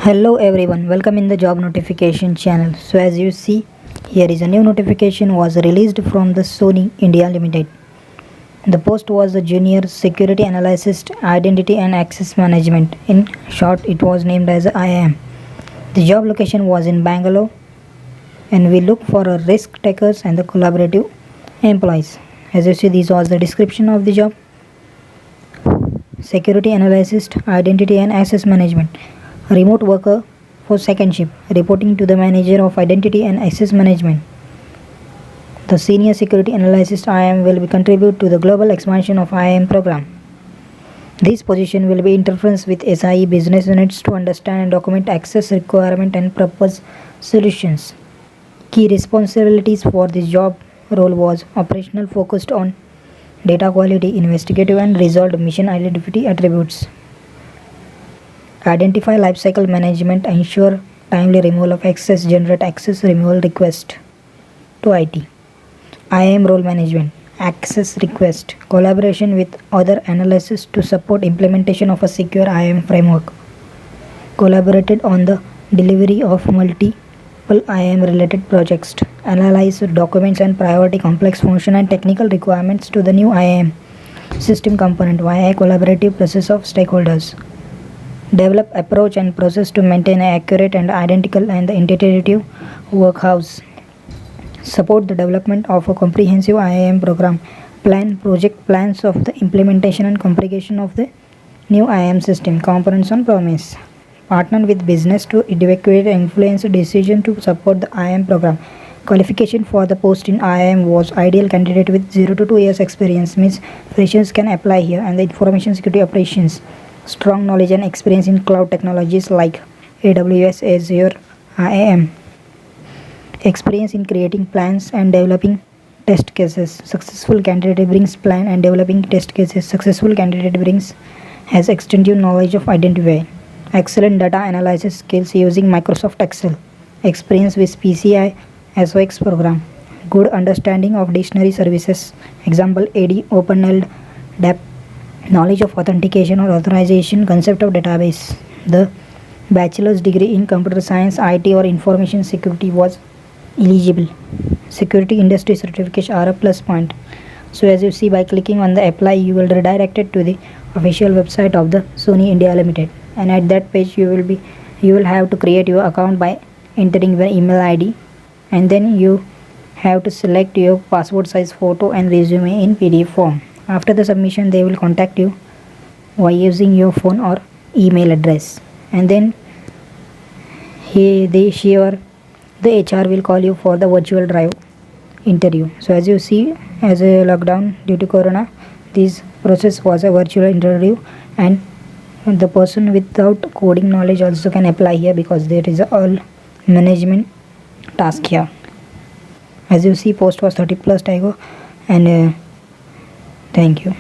Hello everyone, welcome in the job notification channel. So as you see, here is a new notification was released from the Sony India Limited. The post was the Junior Security Analyst, Identity and Access Management. In short, it was named as IAM. The job location was in Bangalore, and we look for a risk takers and the collaborative employees. As you see, this was the description of the job. Security Analyst, Identity and Access Management. Remote worker for second shift, reporting to the manager of identity and access management. The senior security analyst IAM will be contribute to the global expansion of IAM program. This position will be interference with SIE business units to understand and document access requirement and propose solutions. Key responsibilities for this job role was operational focused on data quality, investigative and resolved mission identity attributes. Identify lifecycle management, ensure timely removal of access, generate access removal request to IT. IAM role management, access request, collaboration with other analysts to support implementation of a secure IAM framework. Collaborated on the delivery of multiple IAM related projects, analyze documents and priority complex function and technical requirements to the new IAM system component via a collaborative process of stakeholders. Develop approach and process to maintain an accurate and identical and intuitive workhouse. Support the development of a comprehensive IAM program. Plan project plans of the implementation and configuration of the new IAM system components on promise. Partner with business to evaluate and influence decision to support the IAM program. Qualification for the post in IAM was ideal candidate with 0 to 2 years experience means freshers can apply here, and the information security operations. Strong knowledge and experience in cloud technologies like AWS, Azure, IAM. Experience in creating plans and developing test cases. Successful candidate brings plan and developing test cases. Successful candidate brings has extensive knowledge of identify. Excellent data analysis skills using Microsoft Excel. Experience with PCI SOX program. Good understanding of dictionary services. Example AD, OpenELD, DAP. Knowledge of authentication or authorization concept of database. The bachelor's degree in computer science, IT or information security was eligible. Security industry certification are a plus point. So as you see, by clicking on the apply, you will redirected to the official website of the Sony India Limited, and at that page you will have to create your account by entering your email ID, and then you have to select your passport size photo and resume in PDF form. After the submission, they will contact you by using your phone or email address, and then she or the HR will call you for the virtual drive interview. So as you see, as a lockdown due to corona, this process was a virtual interview, and the person without coding knowledge also can apply here because there is a all management task here. As you see, post was 30+ Tigo, and thank you.